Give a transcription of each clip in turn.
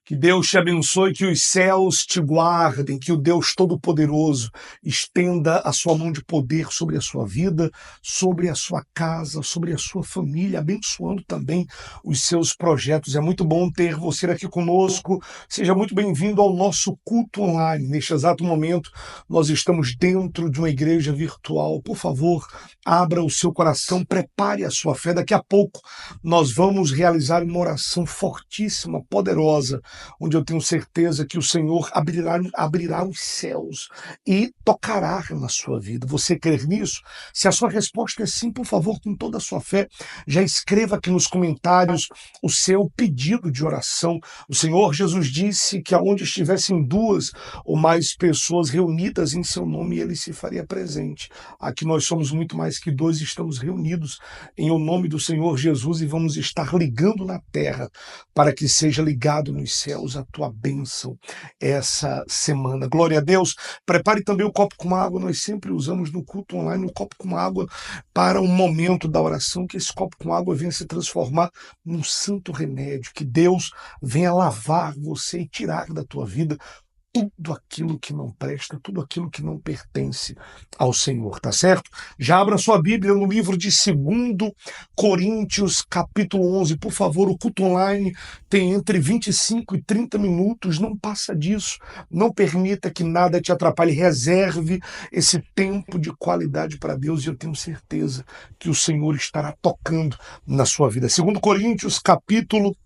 Que Deus te abençoe, que os céus te guardem, que o Deus Todo-Poderoso estenda a sua mão de poder sobre a sua vida, sobre a sua casa, sobre a sua família, abençoando também os seus projetos. É muito bom ter você aqui conosco. Seja muito bem-vindo ao nosso culto online. Neste exato momento, nós estamos dentro de uma igreja virtual. Por favor, abra o seu coração, prepare a sua fé. Daqui a pouco nós vamos realizar uma oração fortíssima, poderosa, onde eu tenho certeza que o Senhor abrirá os céus e tocará na sua vida. Você crê nisso? Se a sua resposta é sim, por favor, com toda a sua fé, já escreva aqui nos comentários o seu pedido de oração. O Senhor Jesus disse que aonde estivessem duas ou mais pessoas reunidas em seu nome, ele se faria presente. Aqui nós somos muito mais que dois, estamos reunidos em o nome do Senhor Jesus e vamos estar ligando na terra para que seja ligado nos céus a tua bênção essa semana. Glória a Deus. Prepare também o copo com água. Nós sempre usamos no culto online o copo com água para o momento da oração, que esse copo com água venha se transformar num santo remédio, que Deus venha lavar você e tirar da tua vida tudo aquilo que não presta, tudo aquilo que não pertence ao Senhor, tá certo? Já abra sua Bíblia no livro de 2 Coríntios, capítulo 11. Por favor, o culto online tem entre 25 e 30 minutos, não passa disso. Não permita que nada te atrapalhe, reserve esse tempo de qualidade para Deus e eu tenho certeza que o Senhor estará tocando na sua vida. 2 Coríntios, capítulo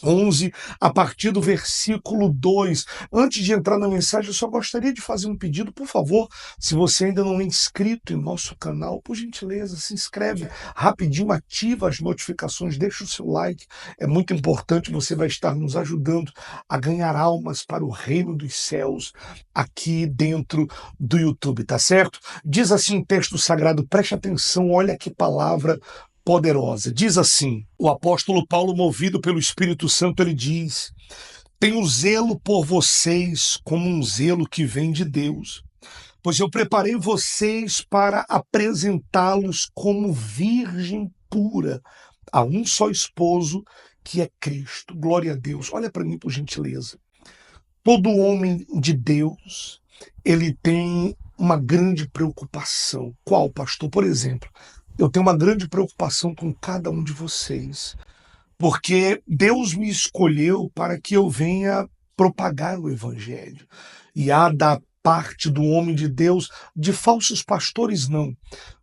11, a partir do versículo 2. Antes de entrar na mensagem, eu só gostaria de fazer um pedido. Por favor, se você ainda não é inscrito em nosso canal, por gentileza, se inscreve rapidinho, ativa as notificações, deixa o seu like. É muito importante, você vai estar nos ajudando a ganhar almas para o reino dos céus aqui dentro do YouTube, tá certo? Diz assim o texto sagrado, preste atenção, olha que palavra poderosa. Diz assim, o apóstolo Paulo, movido pelo Espírito Santo, ele diz: tenho zelo por vocês como um zelo que vem de Deus, pois eu preparei vocês para apresentá-los como virgem pura a um só esposo, que é Cristo. Glória a Deus. Olha para mim, por gentileza. Todo homem de Deus, ele tem uma grande preocupação. Qual, pastor? Por exemplo, eu tenho uma grande preocupação com cada um de vocês, porque Deus me escolheu para que eu venha propagar o Evangelho. E há da parte do homem de Deus, de falsos pastores não,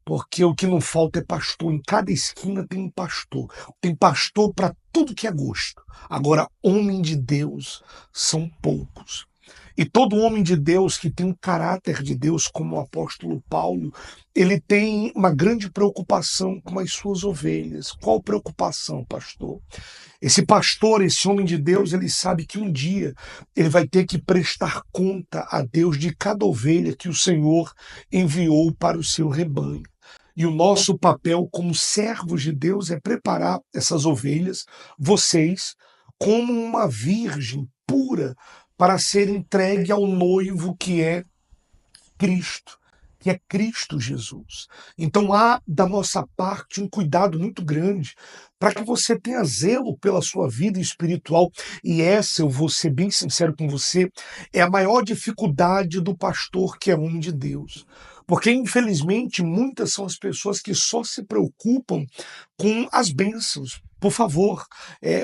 porque o que não falta é pastor. Em cada esquina tem um pastor. Tem pastor para tudo que é gosto. Agora, homem de Deus são poucos. E todo homem de Deus que tem um caráter de Deus, como o apóstolo Paulo, ele tem uma grande preocupação com as suas ovelhas. Qual preocupação, pastor? Esse pastor, esse homem de Deus, ele sabe que um dia ele vai ter que prestar conta a Deus de cada ovelha que o Senhor enviou para o seu rebanho. E o nosso papel como servos de Deus é preparar essas ovelhas, vocês, como uma virgem pura, para ser entregue ao noivo que é Cristo, que é Cristo Jesus. Então há da nossa parte um cuidado muito grande para que você tenha zelo pela sua vida espiritual. E essa, eu vou ser bem sincero com você, é a maior dificuldade do pastor que é homem de Deus. Porque, infelizmente, muitas são as pessoas que só se preocupam com as bênçãos. Por favor,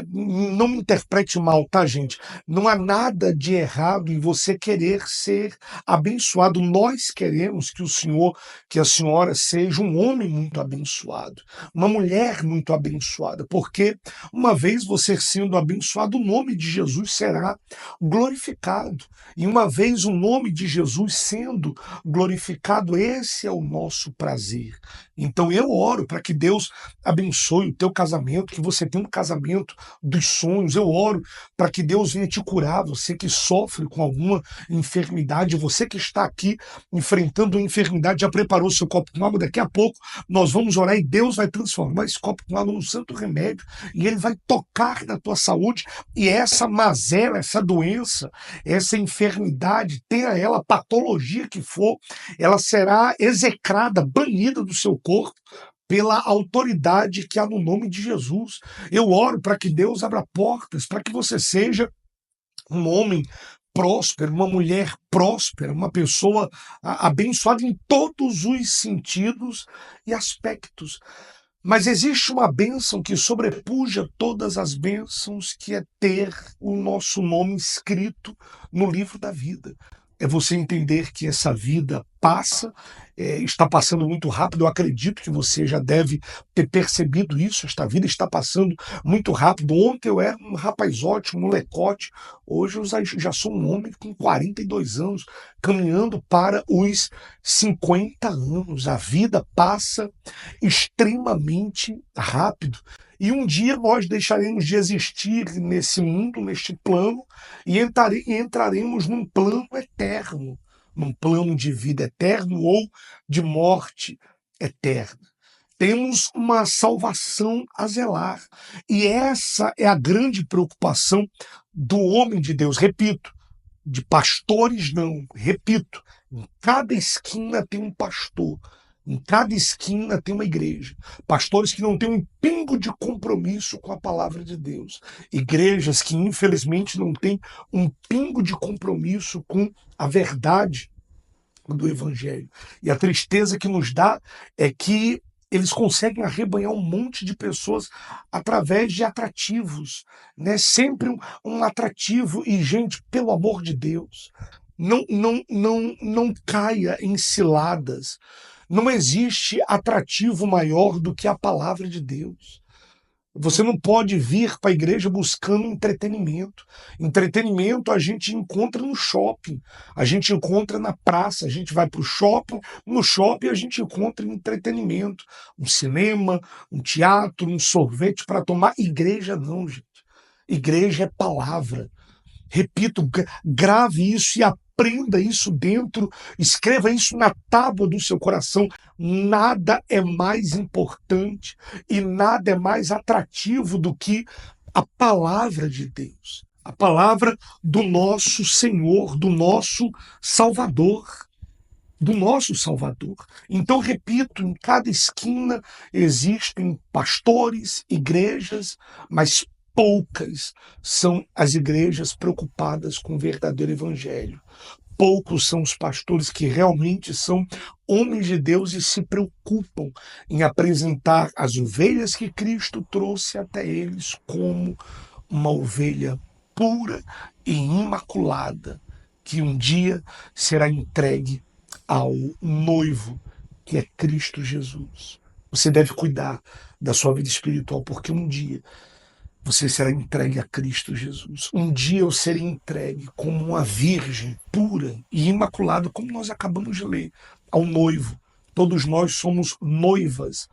não me interprete mal, tá, gente? Não há nada de errado em você querer ser abençoado. Nós queremos que o senhor, que a senhora seja um homem muito abençoado, uma mulher muito abençoada, porque uma vez você sendo abençoado, o nome de Jesus será glorificado. E uma vez o nome de Jesus sendo glorificado, esse é o nosso prazer. Então eu oro para que Deus abençoe o teu casamento, que você tenha um casamento dos sonhos. Eu oro para que Deus venha te curar, você que sofre com alguma enfermidade, você que está aqui enfrentando uma enfermidade, já preparou seu copo com água. Daqui a pouco nós vamos orar e Deus vai transformar esse copo com água num santo remédio e ele vai tocar na tua saúde, e essa mazela, essa doença, essa enfermidade, tenha ela a patologia que for, ela será execrada, banida do seu corpo pela autoridade que há no nome de Jesus. Eu oro para que Deus abra portas, para que você seja um homem próspero, uma mulher próspera, uma pessoa abençoada em todos os sentidos e aspectos. Mas existe uma bênção que sobrepuja todas as bênçãos, que é ter o nosso nome escrito no livro da vida. É você entender que essa vida passa, está passando muito rápido. Eu acredito que você já deve ter percebido isso. Esta vida está passando muito rápido. Ontem eu era um rapaz ótimo, um molecote. Hoje eu já sou um homem com 42 anos, caminhando para os 50 anos. A vida passa extremamente rápido. E um dia nós deixaremos de existir nesse mundo, neste plano, e entraremos num plano eterno, num plano de vida eterno ou de morte eterna. Temos uma salvação a zelar. E essa é a grande preocupação do homem de Deus. Repito, de pastores não. Repito, em cada esquina tem um pastor. Em cada esquina tem uma igreja. Pastores que não têm um pingo de compromisso com a palavra de Deus. Igrejas que, infelizmente, não têm um pingo de compromisso com a verdade do Evangelho. E a tristeza que nos dá é que eles conseguem arrebanhar um monte de pessoas através de atrativos, né? Sempre um atrativo. E, gente, pelo amor de Deus, não caia em ciladas. Não existe atrativo maior do que a palavra de Deus. Você não pode vir para a igreja buscando entretenimento. Entretenimento a gente encontra no shopping, a gente encontra na praça, a gente vai para o shopping, no shopping a gente encontra entretenimento, um cinema, um teatro, um sorvete para tomar. Igreja não, gente. Igreja é palavra. Repito, grave isso e aprenda isso dentro, escreva isso na tábua do seu coração. Nada é mais importante e nada é mais atrativo do que a palavra de Deus, a palavra do nosso Senhor, do nosso Salvador. Do nosso Salvador. Então, repito, em cada esquina existem pastores, igrejas, mas poucas são as igrejas preocupadas com o verdadeiro evangelho. Poucos são os pastores que realmente são homens de Deus e se preocupam em apresentar as ovelhas que Cristo trouxe até eles como uma ovelha pura e imaculada, que um dia será entregue ao noivo, que é Cristo Jesus. Você deve cuidar da sua vida espiritual, porque um dia você será entregue a Cristo Jesus. Um dia eu serei entregue como uma virgem pura e imaculada, como nós acabamos de ler, ao noivo. Todos nós somos noivas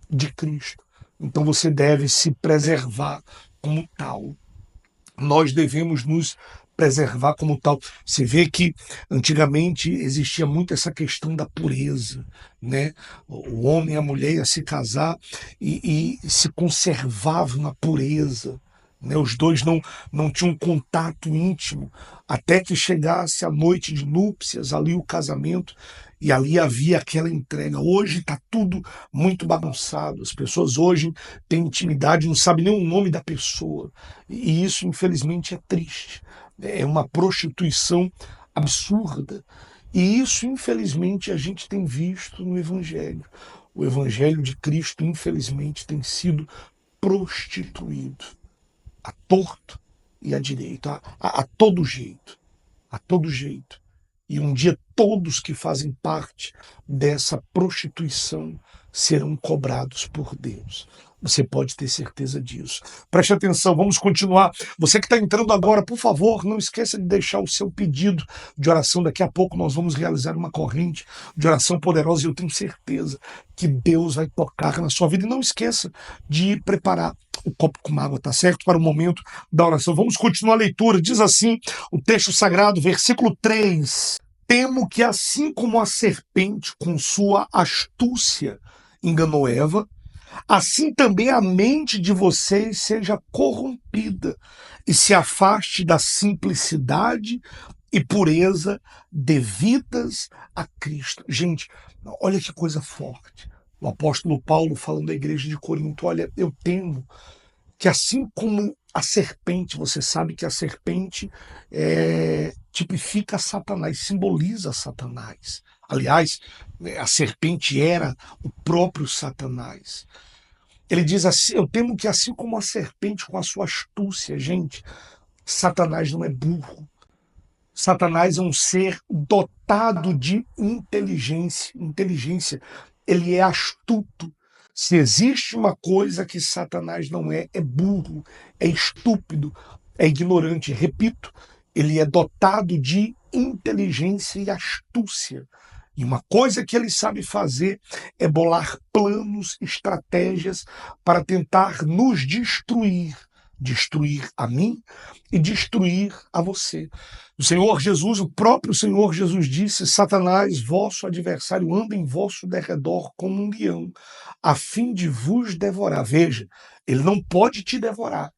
de Cristo. Então você deve se preservar como tal. Nós devemos nos preservar como tal. Você vê que antigamente existia muito essa questão da pureza, né? O homem e a mulher iam se casar e se conservavam na pureza, né? Os dois não tinham contato íntimo até que chegasse a noite de núpcias, ali o casamento, e ali havia aquela entrega. Hoje está tudo muito bagunçado. As pessoas hoje têm intimidade, não sabem nem o nome da pessoa. E isso, infelizmente, é triste. É uma prostituição absurda. E isso, infelizmente, a gente tem visto no Evangelho. O Evangelho de Cristo, infelizmente, tem sido prostituído a torto e a direito, a todo jeito. A todo jeito. E um dia todos que fazem parte dessa prostituição serão cobrados por Deus. Você pode ter certeza disso. Preste atenção, vamos continuar. Você que está entrando agora, por favor, não esqueça de deixar o seu pedido de oração. Daqui a pouco nós vamos realizar uma corrente de oração poderosa e eu tenho certeza que Deus vai tocar na sua vida. E não esqueça de preparar o copo com água, tá certo? Para o momento da oração. Vamos continuar a leitura. Diz assim o texto sagrado, versículo 3. Temo que assim como a serpente com sua astúcia enganou Eva, assim também a mente de vocês seja corrompida e se afaste da simplicidade e pureza devidas a Cristo. Gente, olha que coisa forte. O apóstolo Paulo falando à igreja de Corinto, olha, eu temo que assim como A serpente, você sabe que a serpente tipifica Satanás, simboliza Satanás. Aliás, a serpente era o próprio Satanás. Ele diz assim: eu temo que assim como a serpente com a sua astúcia, gente, Satanás não é burro. Satanás é um ser dotado de inteligência. Inteligência. Ele é astuto. Se existe uma coisa que Satanás não é, é burro, é estúpido, é ignorante. Repito, ele é dotado de inteligência e astúcia. E uma coisa que ele sabe fazer é bolar planos, estratégias para tentar nos destruir. Destruir a mim e destruir a você. O Senhor Jesus, o próprio Senhor Jesus disse: Satanás, vosso adversário, anda em vosso derredor como um leão, a fim de vos devorar. Veja, ele não pode te devorar.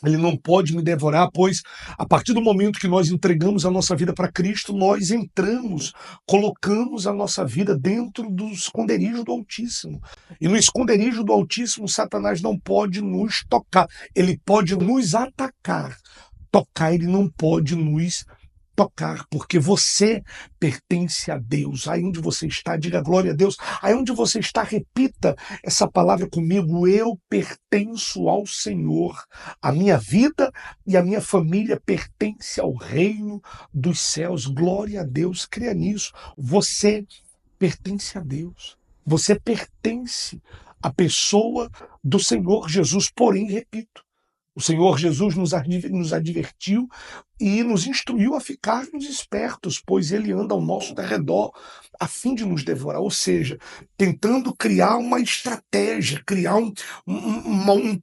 Ele não pode me devorar, pois a partir do momento que nós entregamos a nossa vida para Cristo, nós entramos, colocamos a nossa vida dentro do esconderijo do Altíssimo. E no esconderijo do Altíssimo, Satanás não pode nos tocar. Ele pode nos atacar. Tocar, ele não pode nos tocar, porque você pertence a Deus. Aí onde você está, diga glória a Deus. Aí onde você está, repita essa palavra comigo: eu pertenço ao Senhor. A minha vida e a minha família pertence ao reino dos céus. Glória a Deus, creia nisso. Você pertence a Deus. Você pertence à pessoa do Senhor Jesus. Porém, repito, o Senhor Jesus nos advertiu e nos instruiu a ficarmos espertos, pois ele anda ao nosso derredor a fim de nos devorar. Ou seja, tentando criar uma estratégia, criar um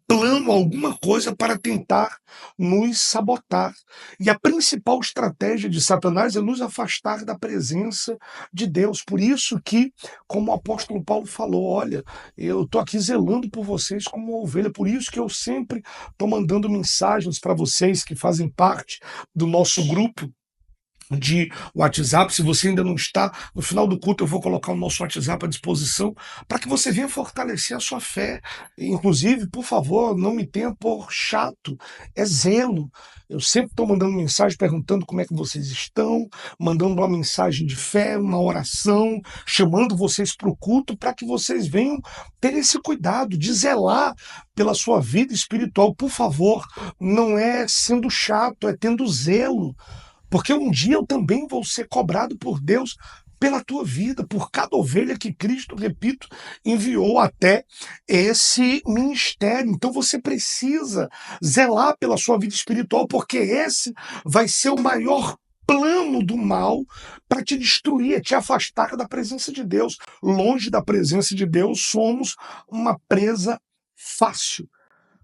plano, alguma coisa para tentar nos sabotar. E a principal estratégia de Satanás é nos afastar da presença de Deus. Por isso que, como o apóstolo Paulo falou, olha, eu estou aqui zelando por vocês como uma ovelha. Por isso que eu sempre estou mandando mensagens para vocês que fazem parte do nosso grupo de WhatsApp. Se você ainda não está, no final do culto eu vou colocar o nosso WhatsApp à disposição para que você venha fortalecer a sua fé. Inclusive, por favor, não me tenha por chato, é zelo. Eu sempre estou mandando mensagem perguntando como é que vocês estão, mandando uma mensagem de fé, uma oração, chamando vocês para o culto para que vocês venham ter esse cuidado de zelar pela sua vida espiritual. Por favor, não é sendo chato, é tendo zelo. Porque um dia eu também vou ser cobrado por Deus pela tua vida, por cada ovelha que Cristo, repito, enviou até esse ministério. Então você precisa zelar pela sua vida espiritual, porque esse vai ser o maior plano do mal para te destruir, te afastar da presença de Deus. Longe da presença de Deus, somos uma presa fácil.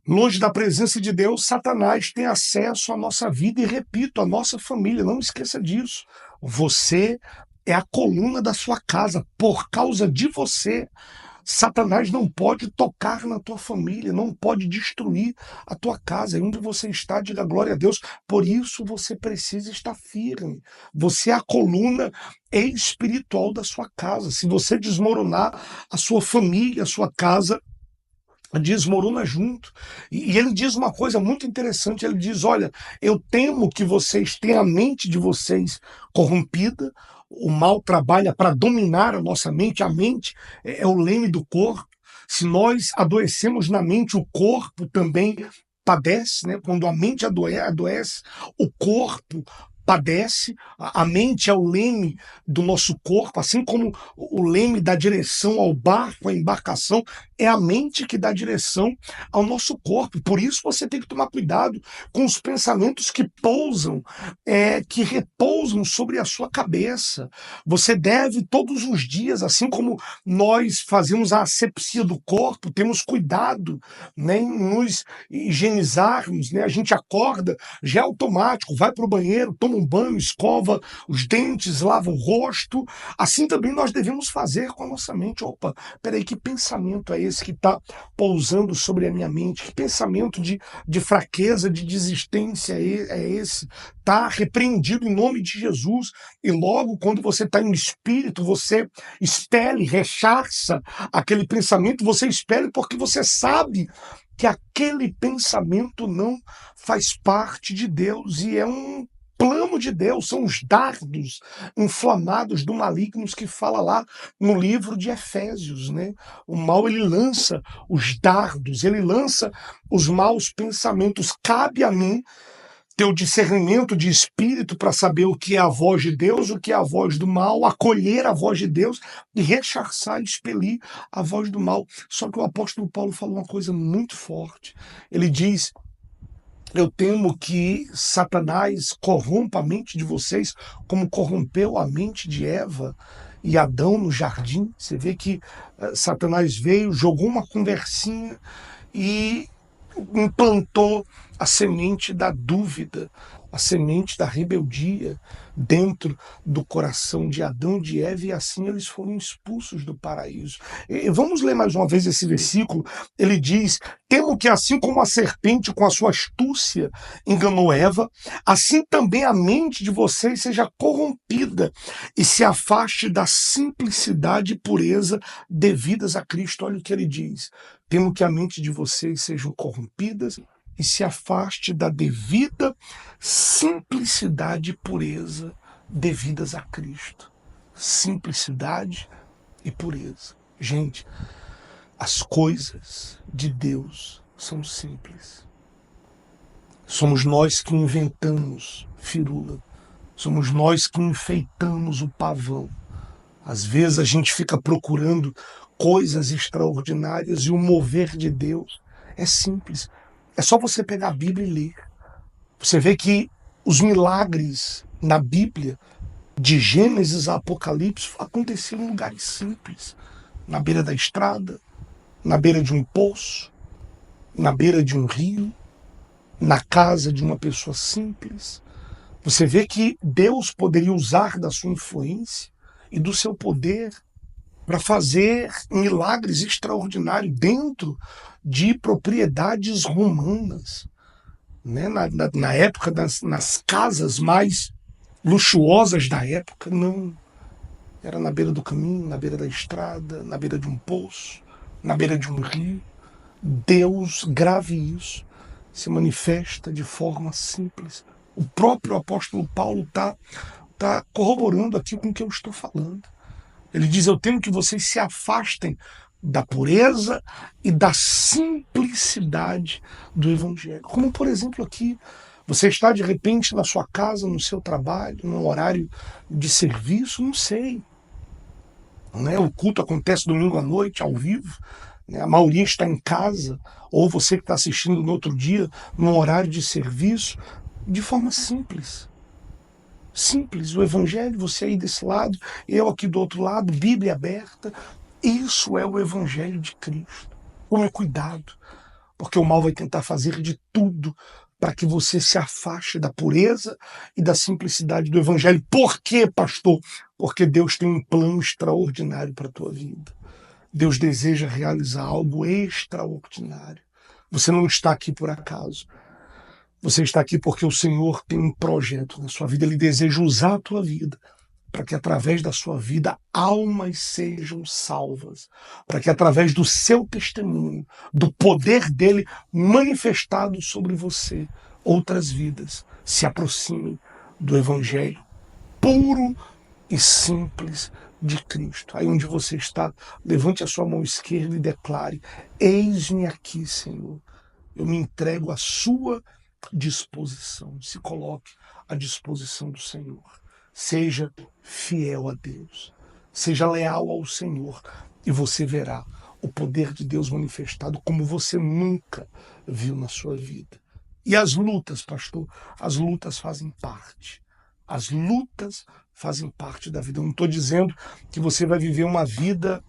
Longe da presença de Deus, Satanás tem acesso à nossa vida e, repito, à nossa família. Não esqueça disso. Você é a coluna da sua casa. Por causa de você, Satanás não pode tocar na tua família, não pode destruir a tua casa. E onde você está, diga glória a Deus. Por isso você precisa estar firme. Você é a coluna espiritual da sua casa. Se você desmoronar, a sua família, a sua casa desmorona junto. E ele diz uma coisa muito interessante, ele diz: olha, eu temo que vocês tenham a mente de vocês corrompida. O mal trabalha para dominar a nossa mente. A mente é o leme do corpo. Se nós adoecemos na mente, o corpo também padece, né? Quando a mente adoece, o corpo padece. A mente é o leme do nosso corpo, assim como o leme dá direção ao barco, à embarcação, é a mente que dá direção ao nosso corpo. Por isso você tem que tomar cuidado com os pensamentos que pousam, que repousam sobre a sua cabeça. Você deve todos os dias, assim como nós fazemos a asepsia do corpo, temos cuidado, né, em nos higienizarmos, né? A gente acorda, já é automático, vai para o banheiro, toma um banho, escova os dentes, lava o rosto. Assim também nós devemos fazer com a nossa mente. Opa, peraí, que pensamento é esse que está pousando sobre a minha mente? Que pensamento de fraqueza, de desistência é esse? Está repreendido em nome de Jesus. E logo, quando você está em espírito, você expele, rechaça aquele pensamento, você expele porque você sabe que aquele pensamento não faz parte de Deus e é um plano de Deus, são os dardos inflamados do maligno que fala lá no livro de Efésios, né? O mal, ele lança os dardos, ele lança os maus pensamentos. Cabe a mim ter o discernimento de espírito para saber o que é a voz de Deus, o que é a voz do mal, acolher a voz de Deus e rechaçar e expelir a voz do mal. Só que o apóstolo Paulo fala uma coisa muito forte. Ele diz: eu temo que Satanás corrompa a mente de vocês como corrompeu a mente de Eva e Adão no jardim. Você vê que Satanás veio, jogou uma conversinha e implantou a semente da dúvida, a semente da rebeldia dentro do coração de Adão e de Eva, e assim eles foram expulsos do paraíso. E vamos ler mais uma vez esse versículo. Ele diz: temo que assim como a serpente com a sua astúcia enganou Eva, assim também a mente de vocês seja corrompida e se afaste da simplicidade e pureza devidas a Cristo. Olha o que ele diz: temo que a mente de vocês sejam corrompidas e se afaste da devida simplicidade e pureza devidas a Cristo. Simplicidade e pureza. Gente, as coisas de Deus são simples. Somos nós que inventamos firula. Somos nós que enfeitamos o pavão. Às vezes a gente fica procurando coisas extraordinárias e o mover de Deus é simples. É só você pegar a Bíblia e ler. Você vê que os milagres na Bíblia, de Gênesis a Apocalipse, aconteceram em lugares simples. Na beira da estrada, na beira de um poço, na beira de um rio, na casa de uma pessoa simples. Você vê que Deus poderia usar da sua influência e do seu poder para fazer milagres extraordinários dentro de propriedades romanas, né? Na época, nas casas mais luxuosas da época, não. Era na beira do caminho, na beira da estrada, na beira de um poço, na beira de um rio. Deus, grave isso, se manifesta de forma simples. O próprio apóstolo Paulo está corroborando aqui com o que eu estou falando. Ele diz: eu temo que vocês se afastem da pureza e da simplicidade do Evangelho. Como, por exemplo, aqui, você está de repente na sua casa, no seu trabalho, no horário de serviço, não sei. Né? O culto acontece domingo à noite, ao vivo. Né? A maioria está em casa, ou você que está assistindo no outro dia, no horário de serviço, de forma simples. Simples, o Evangelho, você aí desse lado, eu aqui do outro lado, Bíblia aberta. Isso é o Evangelho de Cristo. Tome cuidado, porque o mal vai tentar fazer de tudo para que você se afaste da pureza e da simplicidade do Evangelho. Por quê, pastor? Porque Deus tem um plano extraordinário para a tua vida. Deus deseja realizar algo extraordinário. Você não está aqui por acaso. Você está aqui porque o Senhor tem um projeto na sua vida. Ele deseja usar a tua vida para que através da sua vida almas sejam salvas. Para que através do seu testemunho, do poder dele manifestado sobre você, outras vidas se aproximem do Evangelho puro e simples de Cristo. Aí onde você está, levante a sua mão esquerda e declare: eis-me aqui, Senhor. Eu me entrego à sua disposição. Se coloque à disposição do Senhor. Seja fiel a Deus. Seja leal ao Senhor. E você verá o poder de Deus manifestado como você nunca viu na sua vida. E as lutas, pastor, as lutas fazem parte. As lutas fazem parte da vida. Eu não estou dizendo que você vai viver uma vida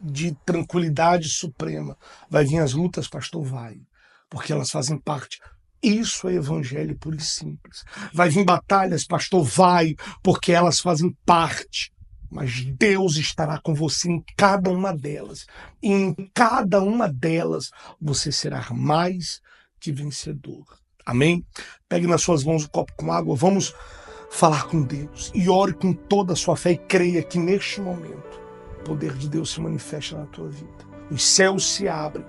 de tranquilidade suprema. Vai vir as lutas, pastor? Vai. Porque elas fazem parte. Isso é evangelho puro e simples. Vai vir batalhas, pastor? Vai, porque elas fazem parte. Mas Deus estará com você em cada uma delas. E em cada uma delas você será mais que vencedor. Amém? Pegue nas suas mãos um copo com água. Vamos falar com Deus. E ore com toda a sua fé e creia que neste momento o poder de Deus se manifesta na tua vida. Os céus se abrem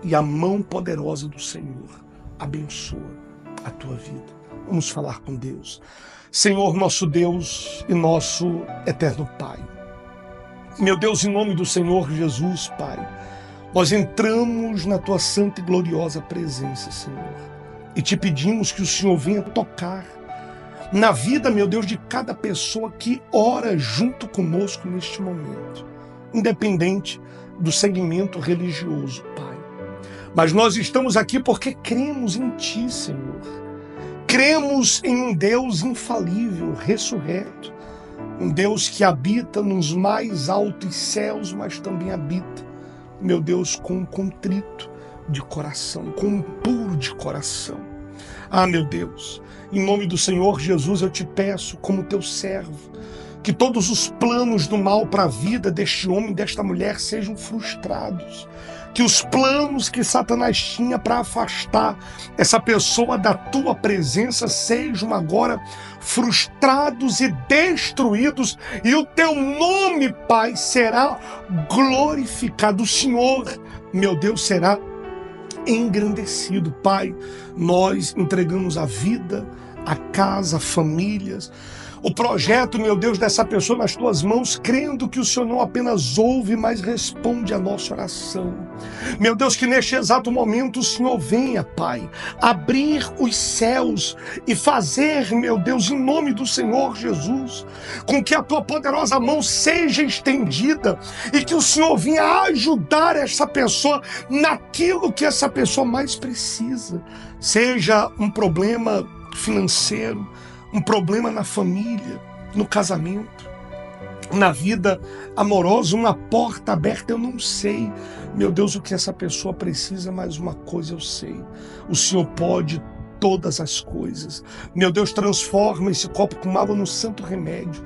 e a mão poderosa do Senhor abençoa a tua vida. Vamos falar com Deus. Senhor, nosso Deus e nosso eterno Pai. Meu Deus, em nome do Senhor Jesus, Pai, nós entramos na tua santa e gloriosa presença, Senhor, e te pedimos que o Senhor venha tocar na vida, meu Deus, de cada pessoa que ora junto conosco neste momento, independente do segmento religioso, Pai. Mas nós estamos aqui porque cremos em Ti, Senhor. Cremos em um Deus infalível, ressurreto, um Deus que habita nos mais altos céus, mas também habita, meu Deus, com um contrito de coração, com um puro de coração. Ah, meu Deus, em nome do Senhor Jesus, eu te peço, como teu servo, que todos os planos do mal para a vida deste homem, desta mulher, sejam frustrados. Que os planos que Satanás tinha para afastar essa pessoa da tua presença sejam agora frustrados e destruídos, e o teu nome, Pai, será glorificado. O Senhor, meu Deus, será engrandecido. Pai, nós entregamos a vida, a casa, famílias, o projeto, meu Deus, dessa pessoa nas tuas mãos, crendo que o Senhor não apenas ouve, mas responde a nossa oração. Meu Deus, que neste exato momento o Senhor venha, Pai, abrir os céus e fazer, meu Deus, em nome do Senhor Jesus, com que a tua poderosa mão seja estendida e que o Senhor venha ajudar essa pessoa naquilo que essa pessoa mais precisa. Seja um problema financeiro, um problema na família, no casamento, na vida amorosa, uma porta aberta. Eu não sei, meu Deus, o que essa pessoa precisa, mas uma coisa eu sei: o Senhor pode todas as coisas. Meu Deus, transforma esse copo com água no santo remédio.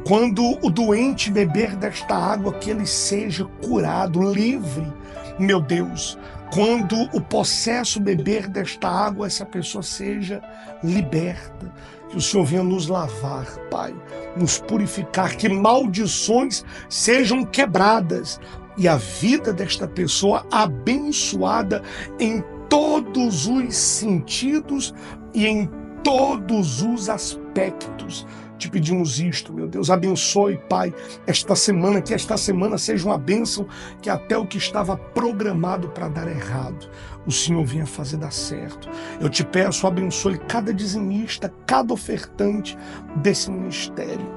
Quando o doente beber desta água, que ele seja curado, livre, meu Deus. Quando o possesso beber desta água, essa pessoa seja liberta. Que o Senhor venha nos lavar, Pai, nos purificar, que maldições sejam quebradas e a vida desta pessoa abençoada em todos os sentidos e em todos os aspectos. Te pedimos isto, meu Deus, abençoe, Pai, esta semana, que esta semana seja uma bênção, que até o que estava programado para dar errado, o Senhor venha fazer dar certo. Eu te peço, abençoe cada dizimista, cada ofertante desse ministério,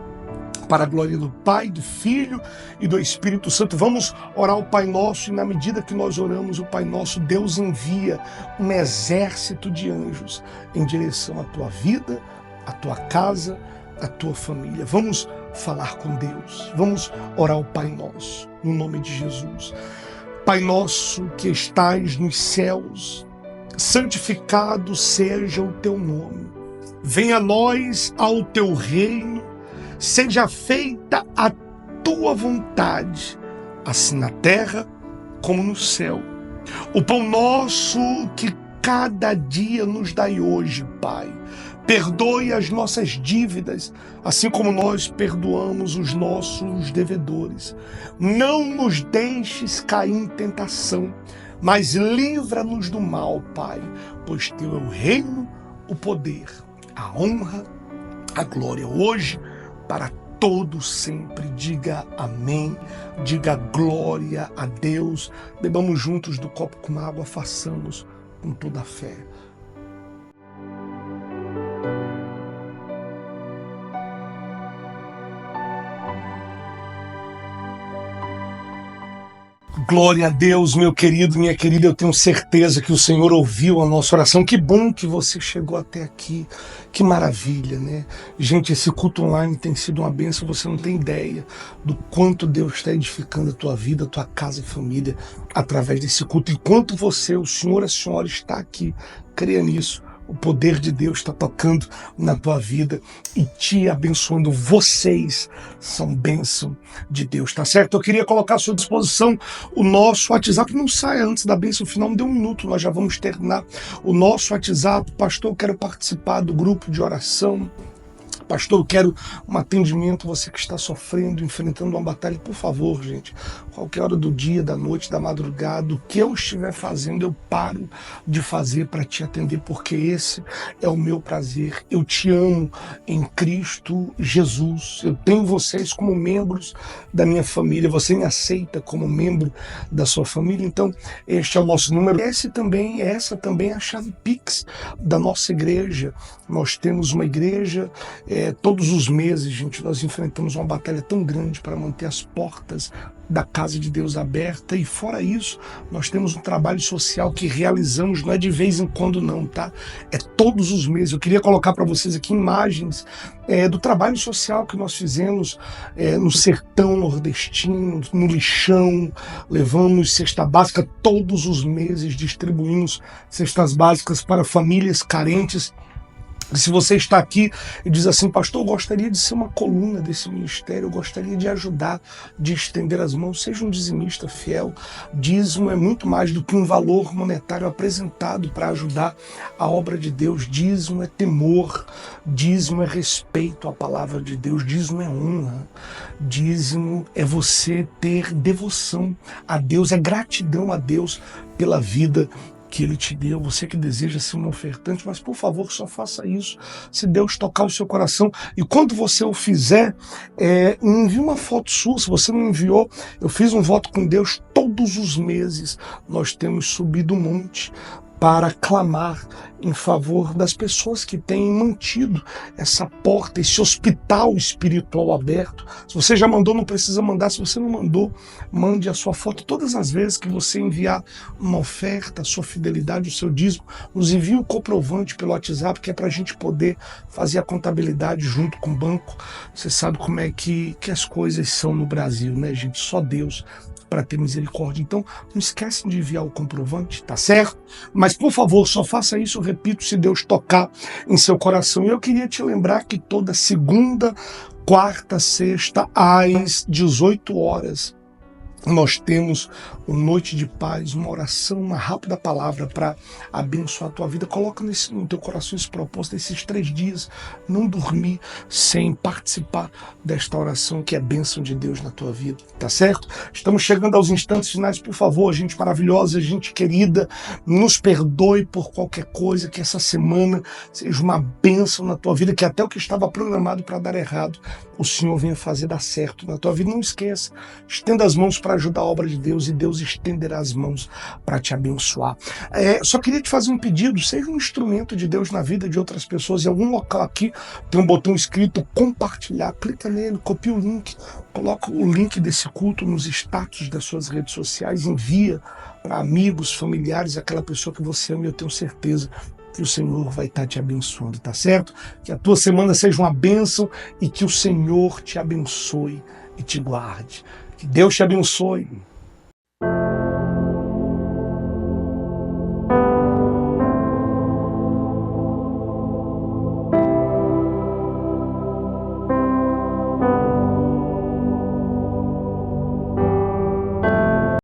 para a glória do Pai, do Filho e do Espírito Santo. Vamos orar o Pai Nosso, e na medida que nós oramos o Pai Nosso, Deus envia um exército de anjos em direção à tua vida, à tua casa, a tua família. Vamos falar com Deus. Vamos orar o Pai Nosso, no nome de Jesus. Pai nosso que estais nos céus, santificado seja o teu nome. Venha a nós ao teu reino, seja feita a tua vontade, assim na terra como no céu. O pão nosso que cada dia nos dai hoje, Pai. Perdoe as nossas dívidas, assim como nós perdoamos os nossos devedores. Não nos deixes cair em tentação, mas livra-nos do mal, Pai, pois teu é o reino, o poder, a honra, a glória, hoje, para todo sempre. Diga amém, diga glória a Deus. Bebamos juntos do copo com água, façamos com toda a fé. Glória a Deus, meu querido, minha querida, eu tenho certeza que o Senhor ouviu a nossa oração. Que bom que você chegou até aqui, que maravilha, né? Gente, esse culto online tem sido uma bênção, você não tem ideia do quanto Deus está edificando a tua vida, a tua casa e família através desse culto. Enquanto você, o Senhor, a senhora está aqui, creia nisso. O poder de Deus está tocando na tua vida e te abençoando. Vocês são bênção de Deus, tá certo? Eu queria colocar à sua disposição o nosso WhatsApp. Não saia antes da bênção final, me dê um minuto, nós já vamos terminar. O nosso WhatsApp: pastor, eu quero participar do grupo de oração Pastor, eu quero um atendimento, você que está sofrendo, enfrentando uma batalha, por favor, gente, qualquer hora do dia, da noite, da madrugada, o que eu estiver fazendo, eu paro de fazer para te atender, porque esse é o meu prazer. Eu te amo em Cristo Jesus. Eu tenho vocês como membros da minha família, você me aceita como membro da sua família, então este é o nosso número. Essa também é a chave Pix da nossa igreja. Nós temos uma igreja, todos os meses, gente, nós enfrentamos uma batalha tão grande para manter as portas da casa de Deus aberta, e fora isso, nós temos um trabalho social que realizamos, não é de vez em quando não, tá? É todos os meses. Eu queria colocar para vocês aqui imagens do trabalho social que nós fizemos no sertão nordestino, no lixão. Levamos cesta básica todos os meses, distribuímos cestas básicas para famílias carentes. E se você está aqui e diz assim, pastor, eu gostaria de ser uma coluna desse ministério, eu gostaria de ajudar, de estender as mãos, seja um dizimista fiel. Dízimo é muito mais do que um valor monetário apresentado para ajudar a obra de Deus. Dízimo é temor, dízimo é respeito à palavra de Deus, dízimo é honra, dízimo é você ter devoção a Deus, é gratidão a Deus pela vida que Ele te deu. Você que deseja ser um ofertante, mas por favor, só faça isso se Deus tocar o seu coração. E quando você o fizer, envie uma foto sua. Se você não enviou, eu fiz um voto com Deus. Todos os meses nós temos subido um monte para clamar em favor das pessoas que têm mantido essa porta, esse hospital espiritual aberto. Se você já mandou, não precisa mandar. Se você não mandou, mande a sua foto. Todas as vezes que você enviar uma oferta, a sua fidelidade, o seu dízimo, nos envie um comprovante pelo WhatsApp, que é para a gente poder fazer a contabilidade junto com o banco. Você sabe como é que as coisas são no Brasil, né, gente? Só Deus para ter misericórdia. Então, não esquecem de enviar o comprovante, tá certo? Mas, por favor, só faça isso, eu repito, se Deus tocar em seu coração. E eu queria te lembrar que toda segunda, quarta, sexta, às 18 horas, nós temos uma noite de paz, uma oração, uma rápida palavra para abençoar a tua vida. Coloca no teu coração esse propósito, esses 3 dias, não dormir sem participar desta oração que é bênção de Deus na tua vida, tá certo? Estamos chegando aos instantes finais, por favor, gente maravilhosa, gente querida, nos perdoe por qualquer coisa, que essa semana seja uma bênção na tua vida, que até o que estava programado para dar errado, o Senhor venha fazer dar certo na tua vida. Não esqueça, estenda as mãos para ajudar a obra de Deus, e Deus estenderá as mãos para te abençoar. Só queria te fazer um pedido, seja um instrumento de Deus na vida de outras pessoas. Em algum local aqui tem um botão escrito compartilhar, clica nele, copia o link, coloca o link desse culto nos status das suas redes sociais, envia para amigos, familiares, aquela pessoa que você ama, e eu tenho certeza que o Senhor vai estar te abençoando, tá certo? Que a tua semana seja uma bênção e que o Senhor te abençoe e te guarde. Que Deus te abençoe.